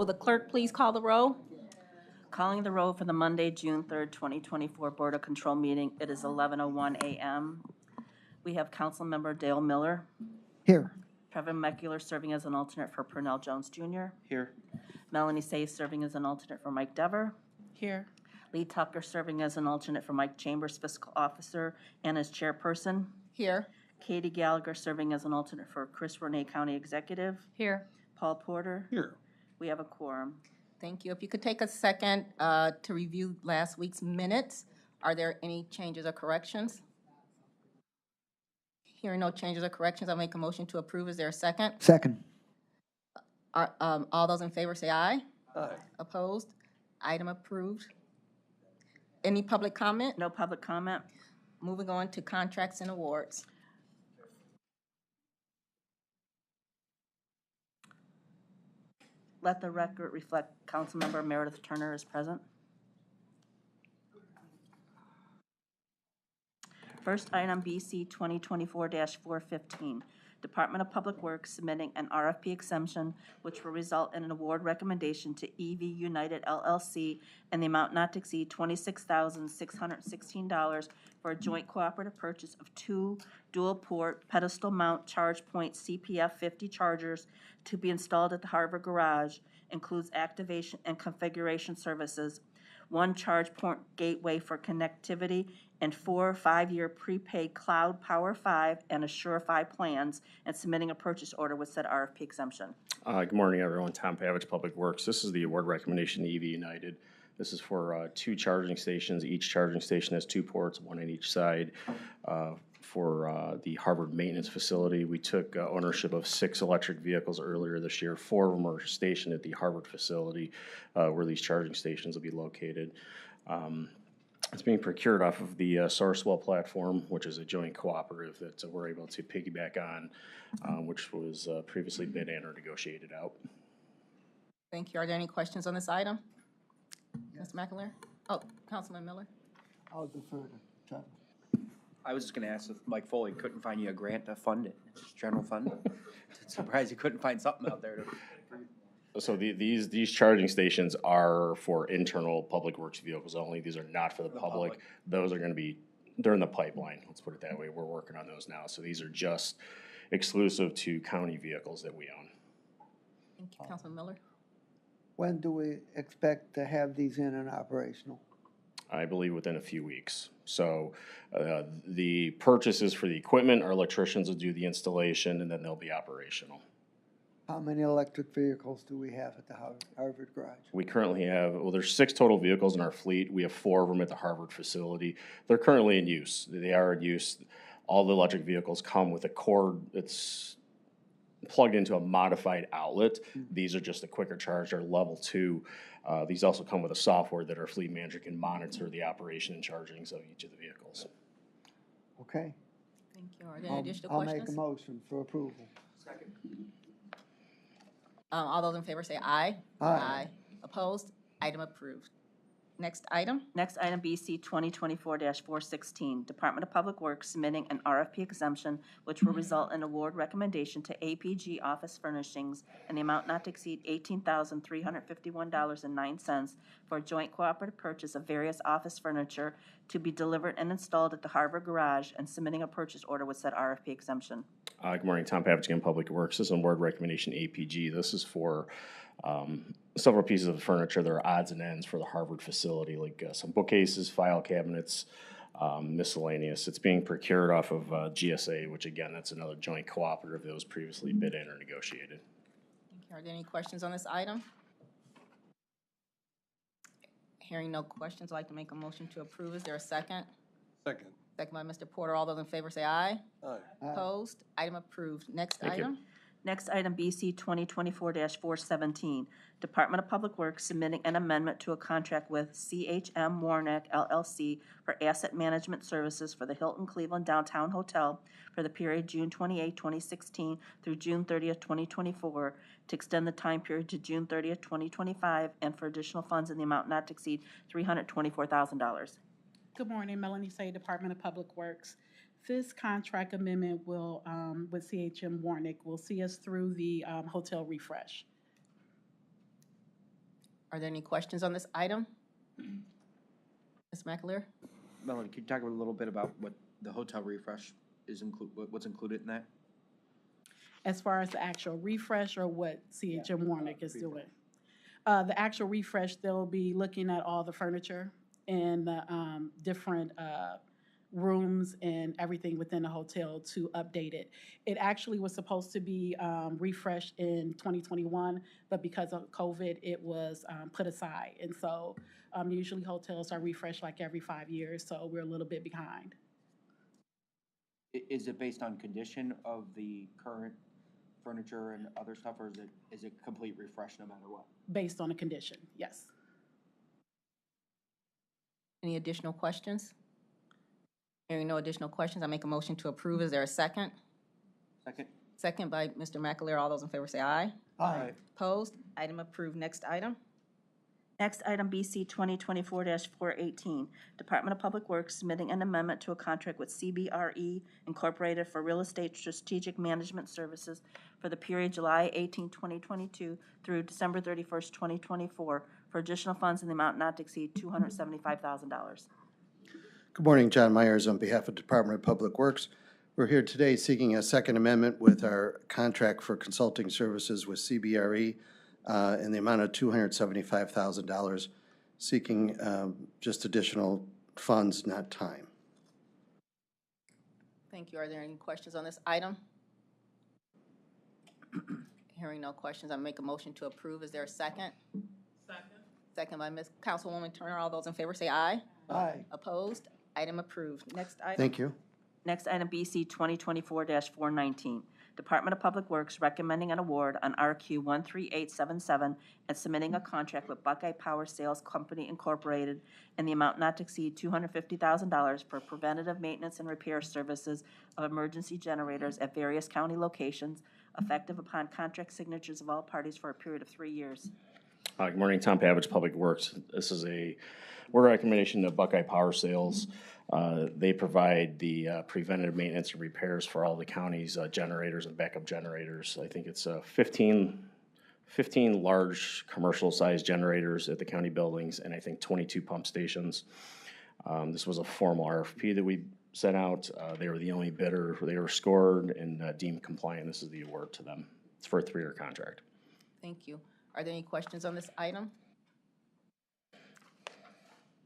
Will the clerk please call the roll? Calling the roll for the Monday, June 3rd, 2024 Board of Control meeting. It is 11:01 a.m. We have Councilmember Dale Miller. Here. Trevor Meckler serving as an alternate for Purnell Jones Jr. Here. Melanie Say serving as an alternate for Mike Dever. Here. Lee Tucker serving as an alternate for Mike Chambers, fiscal officer, and as chairperson. Here. Katie Gallagher serving as an alternate for Chris Renee, county executive. Here. Paul Porter. Here. We have a quorum. Thank you. If you could take a second to review last week's minutes. Are there any changes or corrections? Hearing no changes or corrections, I'll make a motion to approve. Is there a second? Second. All those in favor say aye. Aye. Opposed? Item approved. Any public comment? No public comment. Moving on to contracts and awards. Let the record reflect Councilmember Meredith Turner is present. First item, BC 2024-415. Department of Public Works submitting an RFP exemption which will result in an award recommendation to EV United LLC in the amount not to exceed $26,616 for a joint cooperative purchase of 2 dual-port pedestal mount charge point CPF 50 chargers to be installed at the Harvard Garage. Includes activation and configuration services, 1 charge point gateway for connectivity, and 4 5-year prepaid Cloud Power 5 and Assure-Fi plans, and submitting a purchase order with said RFP exemption. Good morning, everyone. Tom Pavich, Public Works. This is the award recommendation to EV United. This is for 2 charging stations. Each charging station has 2 ports, 1 on each side. For the Harvard maintenance facility, we took ownership of 6 electric vehicles earlier this year. 4 of them are stationed at the Harvard facility where these charging stations will be located. It's being procured off of the Sourcewell platform, which is a joint cooperative that we're able to piggyback on, which was previously bid and or negotiated out. Thank you. Are there any questions on this item? Mr. McAleer? Oh, Councilman Miller? I'll defer to Trevor. I was just gonna ask if Mike Foley couldn't find you a grant to fund it, just general fund. Surprised you couldn't find something out there to. So these charging stations are for internal public works vehicles only. These are not for the public. Those are gonna be, they're in the pipeline, let's put it that way. We're working on those now. So these are just exclusive to county vehicles that we own. Thank you, Councilman Miller. When do we expect to have these in and operational? I believe within a few weeks. So the purchases for the equipment, our electricians will do the installation and then they'll be operational. How many electric vehicles do we have at the Harvard Garage? We currently have, well, there's 6 total vehicles in our fleet. We have 4 of them at the Harvard facility. They're currently in use. They are in use. All the electric vehicles come with a cord that's plugged into a modified outlet. These are just a quicker charge. They're level 2. These also come with a software that our fleet manager can monitor the operation and chargings of each of the vehicles. Okay. Thank you. Are there any additional I'll questions? make a motion for approval. Second. All those in favor say aye. Aye. Opposed? Item approved. Next item. Next item, BC 2024-416. Department of Public Works submitting an RFP exemption which will result in award recommendation to APG Office Furnishings in the amount not to exceed $18,351.09 for a joint cooperative purchase of various office furniture to be delivered and installed at the Harvard Garage, and submitting a purchase order with said RFP exemption. Good morning, Tom Pavich again, Public Works. This is an award recommendation APG. This is for several pieces of furniture that are odds and ends for the Harvard facility, like some bookcases, file cabinets, miscellaneous. It's being procured off of GSA, which again, that's another joint cooperative that was previously bid in or negotiated. Thank you. Are there any questions on this item? Hearing no questions, I'd like to make a motion to approve. Is there a second? Second. Second by Mr. Porter. All those in favor say aye. Aye. Opposed? Item approved. Next Thank you. item. Next item, BC 2024-417. Department of Public Works submitting an amendment to a contract with CHM Warnack LLC for asset management services for the Hilton Cleveland Downtown Hotel for the period June 28, 2016 through June 30th, 2024, to extend the time period to June 30th, 2025, and for additional funds in the amount not to exceed $324,000. Good morning, Melanie Say, Department of Public Works. This contract amendment will, with CHM Warnick, will see us through the hotel refresh. Are there any questions on this item? Ms. McAleer? Melanie, could you talk a little bit about what the hotel refresh is what's included in that? As far as the actual refresh or what CHM Warnick is doing. The actual refresh, they'll be looking at all the furniture and the different rooms and everything within the hotel to update it. It actually was supposed to be refreshed in 2021, but because of COVID, it was put aside. And so usually hotels are refreshed like every 5 years, so we're a little bit behind. Is it based on condition of the current furniture and other stuff, or is it complete refresh no matter what? Based on the condition, yes. Any additional questions? Hearing no additional questions, I make a motion to approve. Is there a second? Second? Second by Mr. McAleer. All those in favor say aye. Aye. Opposed? Item approved. Next item. Next item, BC 2024-418, Department of Public Works submitting an amendment to a contract with CBRE Incorporated for real estate strategic management services for the period July 18, 2022 through December 31st, 2024 for additional funds in the amount not to exceed $275,000. Good morning, John Myers on behalf of Department of Public Works. We're here today seeking a second amendment with our contract for consulting services with CBRE in the amount of $275,000, seeking just additional funds, not time. Thank you. Are there any questions on this item? Hearing no questions, I make a motion to approve. Is there a second? Second. Second by Ms. Councilwoman Turner. All those in favor say aye. Aye. Opposed? Item approved. Next item. Thank you. Next item, BC 2024-419, Department of Public Works recommending an award on RQ 13877 and submitting a contract with Buckeye Power Sales Company Incorporated in the amount not to exceed $250,000 for preventative maintenance and repair services of emergency generators at various county locations, effective upon contract signatures of all parties for a period of 3 years. Good morning, Tom Pavich, Public Works. This is a order recommendation to Buckeye Power Sales. They provide the preventative maintenance and repairs for all the county's generators and backup generators. I think it's 15 large commercial-sized generators at the county buildings, and I think 22 pump stations. This was a formal RFP that we sent out. They were the only bidder. They were scored and deemed compliant. This is the award to them. It's for a 3-year contract. Thank you. Are there any questions on this item?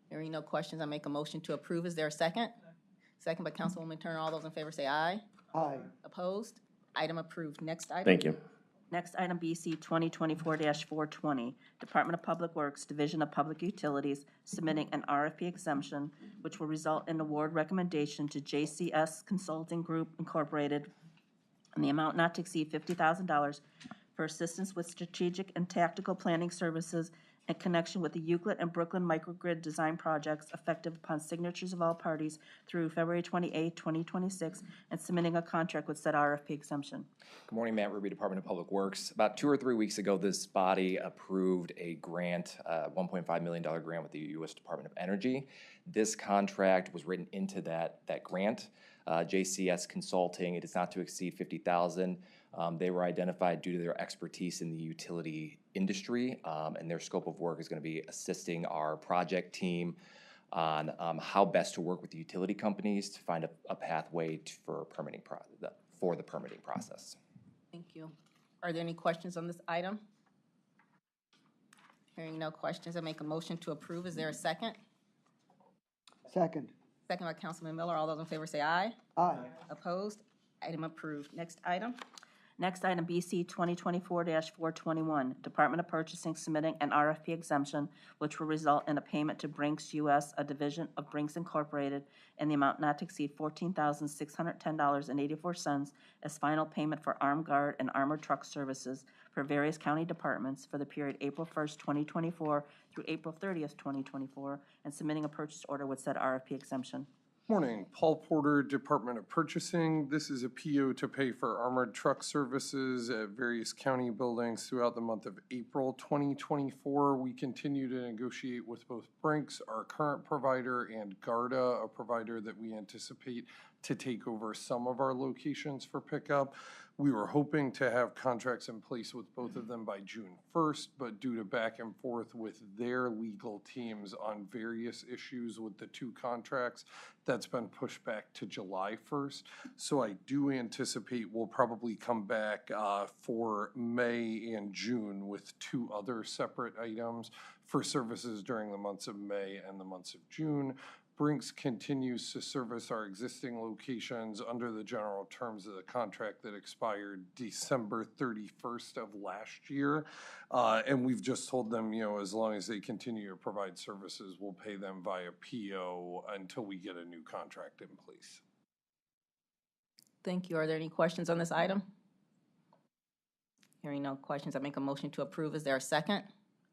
Hearing no questions, I make a motion to approve. Is there a second? Second by Councilwoman Turner. All those in favor say aye. Aye. Opposed? Item approved. Next item. Thank you. Next item, BC 2024-420, Department of Public Works, Division of Public Utilities, submitting an RFP exemption, which will result in award recommendation to JCS Consulting Group Incorporated in the amount not to exceed $50,000 for assistance with strategic and tactical planning services in connection with the Euclid and Brooklyn microgrid design projects effective upon signatures of all parties through February 28, 2026, and submitting a contract with said RFP exemption. Good morning, Matt Ruby, Department of Public Works. About 2 or 3 weeks ago, this body approved a grant, $1.5 million grant with the U.S. Department of Energy. This contract was written into that grant. JCS Consulting, it is not to exceed $50,000. They were identified due to their expertise in the utility industry, and their scope of work is going to be assisting our project team on how best to work with the utility companies to find a pathway for the permitting process. Thank you. Are there any questions on this item? Hearing no questions, I make a motion to approve. Is there a second? Second. Second by Councilman Miller. All those in favor say aye. Aye. Opposed? Item approved. Next item. Next item, BC 2024-421, Department of Purchasing submitting an RFP exemption, which will result in a payment to Brinks US, a division of Brinks Incorporated, in the amount not to exceed $14,610.84 as final payment for armed guard and armored truck services for various county departments for the period April 1st, 2024 through April 30th, 2024, and submitting a purchase order with said RFP exemption. Morning, Paul Porter, Department of Purchasing. This is a PO to pay for armored truck services at various county buildings throughout the month of April 2024. We continue to negotiate with both Brinks, our current provider, and Garda, a provider that we anticipate to take over some of our locations for pickup. We were hoping to have contracts in place with both of them by June 1st, but due to back and forth with their legal teams on various issues with the two contracts, that's been pushed back to July 1st. So I do anticipate we'll probably come back for May and June with two other separate items for services during the months of May and the months of June. Brinks continues to service our existing locations under the general terms of the contract that expired December 31st of last year. And we've just told them, as long as they continue to provide services, we'll pay them via PO until we get a new contract in place. Thank you. Are there any questions on this item? Hearing no questions, I make a motion to approve. Is there a second?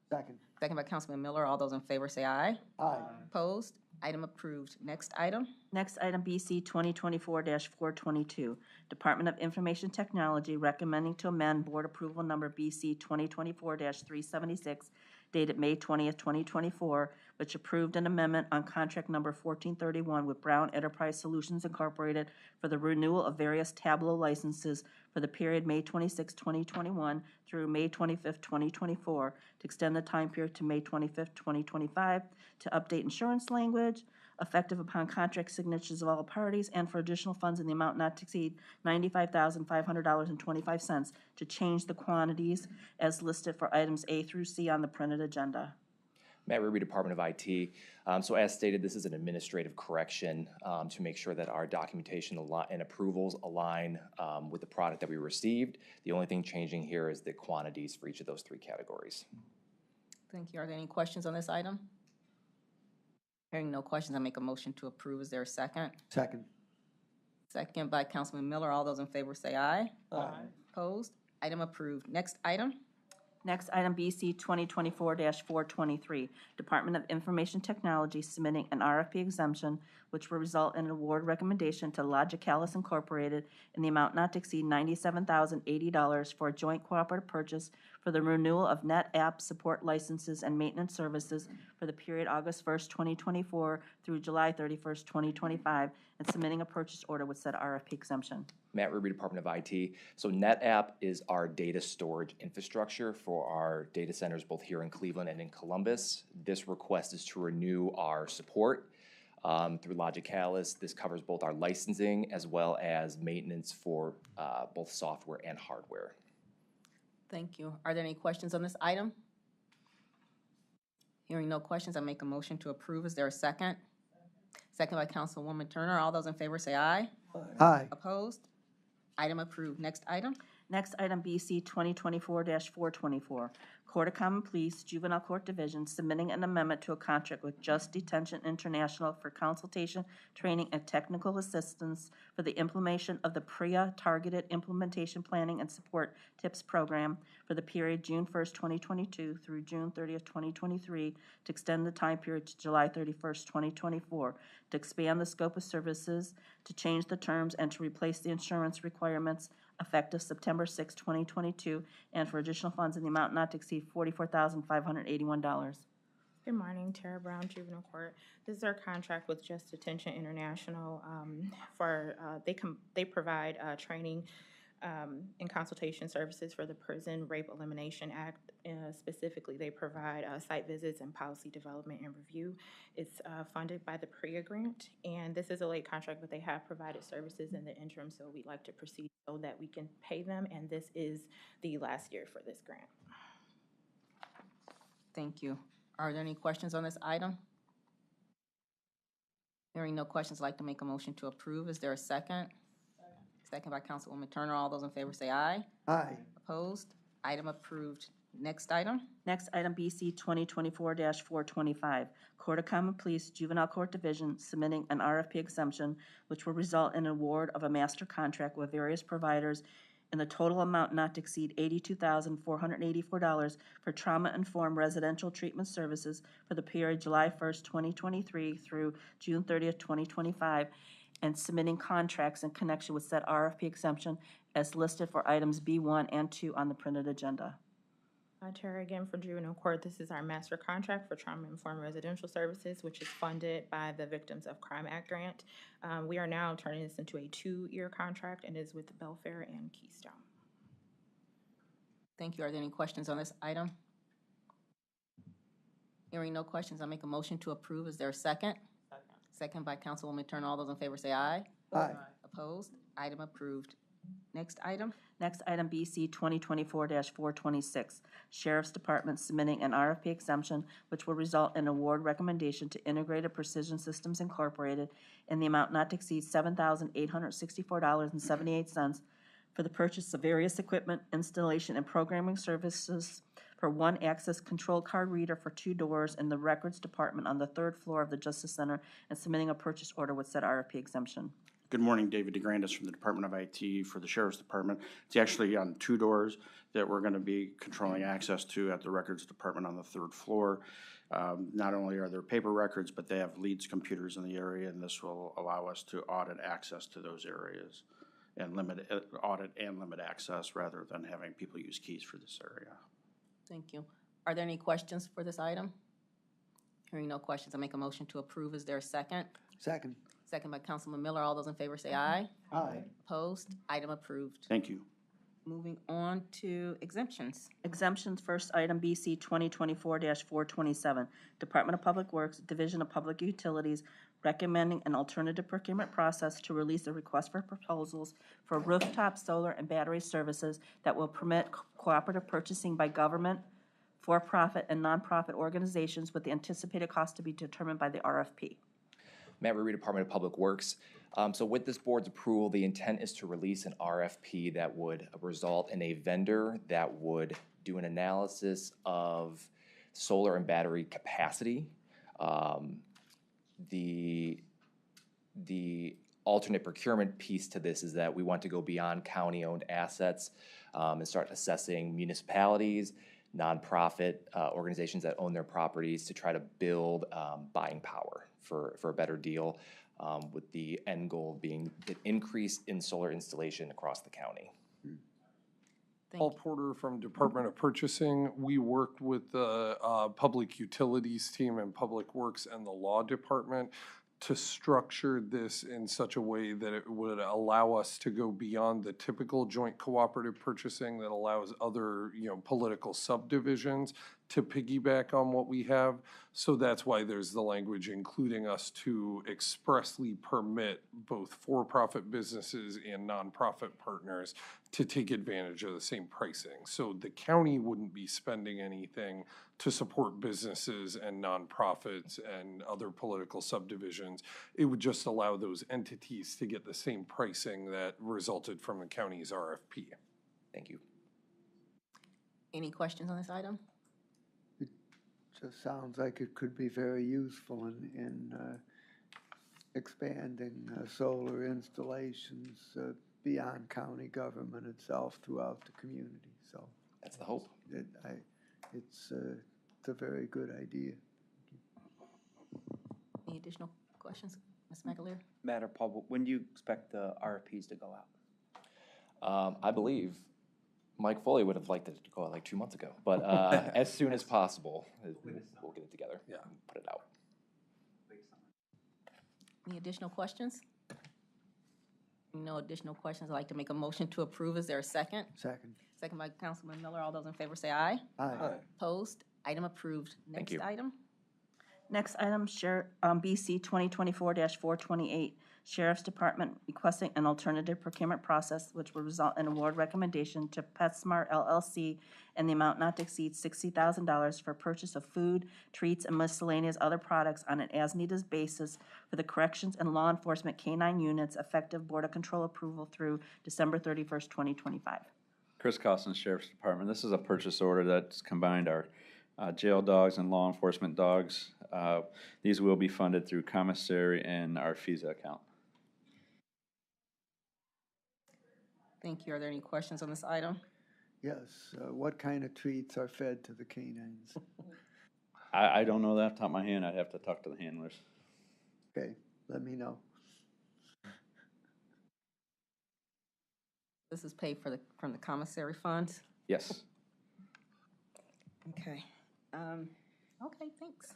Second. Second by Councilman Miller. All those in favor say aye. Aye. Opposed? Item approved. Next item. Next item, BC 2024-422, Department of Information Technology recommending to amend Board Approval Number BC 2024-376, dated May 20th, 2024, which approved an amendment on contract number 1431 with Brown Enterprise Solutions Incorporated for the renewal of various Tableau licenses for the period May 26, 2021 through May 25th, 2024, to extend the time period to May 25th, 2025, to update insurance language, effective upon contract signatures of all parties, and for additional funds in the amount not to exceed $95,500.25 to change the quantities as listed for items A through C on the printed agenda. Matt Ruby, Department of IT. So as stated, this is an administrative correction to make sure that our documentation and approvals align with the product that we received. The only thing changing here is the quantities for each of those three categories. Thank you. Are there any questions on this item? Hearing no questions, I make a motion to approve. Is there a second? Second. Second by Councilman Miller. All those in favor say aye. Aye. Opposed? Item approved. Next item. Next item, BC 2024-423, Department of Information Technology submitting an RFP exemption which will result in an award recommendation to Logicalis Incorporated in the amount not to exceed $97,080 for a joint cooperative purchase for the renewal of NetApp support licenses and maintenance services for the period August 1st, 2024 through July 31st, 2025, and submitting a purchase order with said RFP exemption. Matt Ruby, Department of IT. So NetApp is our data storage infrastructure for our data centers both here in Cleveland and in Columbus. This request is to renew our support through Logicalis. This covers both our licensing as well as maintenance for both software and hardware. Thank you. Are there any questions on this item? Hearing no questions, I make a motion to approve. Is there a second? Second by Councilwoman Turner. All those in favor say aye. Aye. Opposed? Item approved. Next item. Next item, BC 2024-424, Court of Common Pleas, Juvenile Court Division, submitting an amendment to a contract with Just Detention International for consultation, training, and technical assistance for the implementation of the PREA Targeted Implementation Planning and Support TIPS program for the period June 1st, 2022 through June 30th, 2023, to extend the time period to July 31st, 2024, to expand the scope of services, to change the terms, and to replace the insurance requirements effective September 6, 2022, and for additional funds in the amount not to exceed $44,581. Good morning, Tara Brown, Juvenile Court. This is our contract with Just Detention International they provide training and consultation services for the Prison Rape Elimination Act. Specifically, they provide site visits and policy development and review. It's funded by the PREA grant, and this is a late contract, but they have provided services in the interim, so we'd like to proceed so that we can pay them, and this is the last year for this grant. Thank you. Are there any questions on this item? Hearing no questions, I'd like to make a motion to approve. Is there a second? Second by Councilwoman Turner. All those in favor say aye. Aye. Opposed? Item approved. Next item. Next item, BC 2024-425, Court of Common Pleas, Juvenile Court Division, submitting an RFP exemption which will result in an award of a master contract with various providers in the total amount not to exceed $82,484 for trauma-informed residential treatment services for the period July 1st, 2023 through June 30th, 2025, and submitting contracts in connection with said RFP exemption as listed for items B1 and 2 on the printed agenda. Tara again for Juvenile Court. This is our master contract for trauma-informed residential services, which is funded by the Victims of Crime Act grant. We are now turning this into a 2-year contract and is with Belfair and Keystone. Thank you. Are there any questions on this item? Hearing no questions, I make a motion to approve. Is there a second? Second by Councilwoman Turner. All those in favor say aye. Aye. Opposed? Item approved. Next item? Next item, BC 2024-426, Sheriff's Department submitting an RFP exemption which will result in award recommendation to Integrated Precision Systems Incorporated in the amount not to exceed $7,864.78 for the purchase of various equipment, installation, and programming services for one access control card reader for 2 doors in the Records Department on the 3rd floor of the Justice Center and submitting a purchase order with said RFP exemption. Good morning, David DeGrandis from the Department of IT for the Sheriff's Department. It's actually on 2 doors that we're going to be controlling access to at the Records Department on the 3rd floor. Not only are there paper records, but they have Leeds computers in the area, and this will allow us to audit access to those areas and audit and limit access rather than having people use keys for this area. Thank you. Are there any questions for this item? Hearing no questions, I make a motion to approve. Is there a second? Second. Second by Councilman Miller. All those in favor say aye. Aye. Opposed? Item approved. Thank you. Moving on to exemptions. Exemptions, first item, BC 2024-427, Department of Public Works, Division of Public Utilities, recommending an alternative procurement process to release a request for proposals for rooftop solar and battery services that will permit cooperative purchasing by government, for-profit, and nonprofit organizations with the anticipated cost to be determined by the RFP. Matt Ruby, Department of Public Works. So with this board's approval, the intent is to release an RFP that would result in a vendor that would do an analysis of solar and battery capacity. The alternate procurement piece to this is that we want to go beyond county-owned assets and start assessing municipalities, nonprofit organizations that own their properties to try to build buying power for a better deal, with the end goal being an increase in solar installation across the county. Paul Porter from Department of Purchasing. We worked with the Public Utilities team and Public Works and the Law Department to structure this in such a way that it would allow us to go beyond the typical joint cooperative purchasing that allows other, political subdivisions to piggyback on what we have. So that's why there's the language including us to expressly permit both for-profit businesses and nonprofit partners to take advantage of the same pricing. So the county wouldn't be spending anything to support businesses and nonprofits and other political subdivisions. It would just allow those entities to get the same pricing that resulted from the county's RFP. Thank you. Any questions on this item? Just sounds like it could be very useful in expanding solar installations beyond county government itself throughout the community. So that's the hope. It's a very good idea. Any additional questions, Ms. McAleer? Matt or Paul, when do you expect the RFPs to go out? I believe Mike Foley would have liked it to go out like 2 months ago, but as soon as possible, we'll get it together. Yeah. And put it out. Any additional questions? No additional questions. I'd like to make a motion to approve. Is there a second? Second. Second by Councilman Miller. All those in favor say aye. Aye. Opposed? Item approved. Thank you. Next item? Next item, BC 2024-428, Sheriff's Department requesting an alternative procurement process which will result in award recommendation to PetSmart LLC in the amount not to exceed $60,000 for purchase of food, treats, and miscellaneous other products on an as-needed basis for the corrections and law enforcement K-9 units effective Board of Control approval through December 31st, 2025. Chris Costin, Sheriff's Department. This is a purchase order that's combined our jail dogs and law enforcement dogs. These will be funded through commissary and our FISA account. Thank you. Are there any questions on this item? Yes, what kind of treats are fed to the canines? I don't know that off the top of my hand. I'd have to talk to the handlers. Okay, let me know. This is paid from the commissary funds? Yes. Okay. Okay, thanks.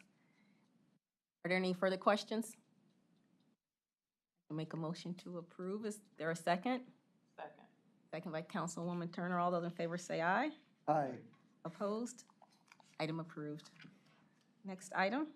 Are there any further questions? I'll make a motion to approve. Is there a second? Second. Second by Councilwoman Turner. All those in favor say aye. Aye. Opposed? Item approved. Next item?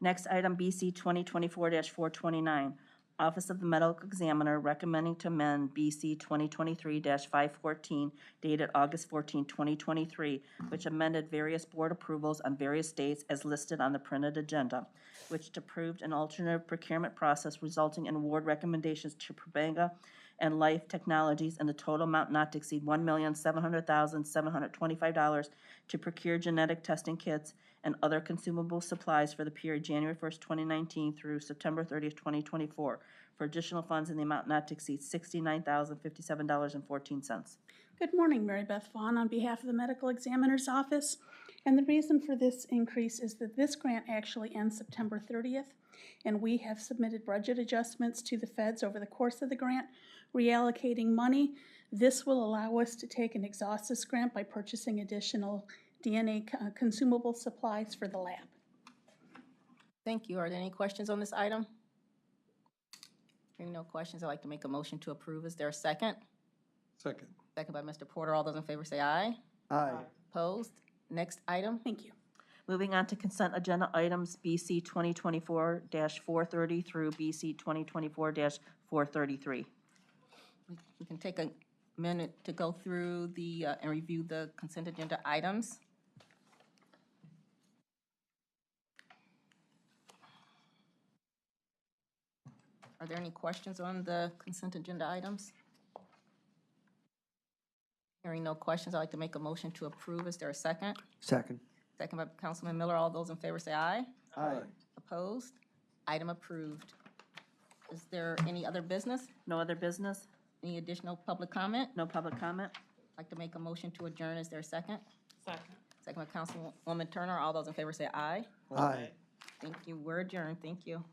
Next item, BC 2024-429, Office of the Medical Examiner recommending to amend BC 2023-514 dated August 14, 2023, which amended various board approvals on various dates as listed on the printed agenda, which approved an alternative procurement process resulting in award recommendations to Probanga and Life Technologies in the total amount not to exceed $1,700,725 to procure genetic testing kits and other consumable supplies for the period January 1st, 2019 through September 30th, 2024, for additional funds in the amount not to exceed $69,057.14. Good morning, Mary Beth Vaughn on behalf of the Medical Examiner's Office. And the reason for this increase is that this grant actually ends September 30th, and we have submitted budget adjustments to the feds over the course of the grant, reallocating money. This will allow us to take and exhaust this grant by purchasing additional DNA consumable supplies for the lab. Thank you. Are there any questions on this item? Hearing no questions, I'd like to make a motion to approve. Is there a second? Second. Second by Mr. Porter. All those in favor say aye. Aye. Opposed? Next item? Thank you. Moving on to consent agenda items, BC 2024-430 through BC 2024-433. We can take a minute to go through the, and review the consent agenda items. Are there any questions on the consent agenda items? Hearing no questions, I'd like to make a motion to approve. Is there a second? Second. Second by Councilman Miller. All those in favor say aye. Aye. Opposed? Item approved. Is there any other business? No other business? Any additional public comment? No public comment? I'd like to make a motion to adjourn. Is there a second? Second. Second by Councilwoman Turner. All those in favor say aye. Aye. Thank you. We're adjourned. Thank you.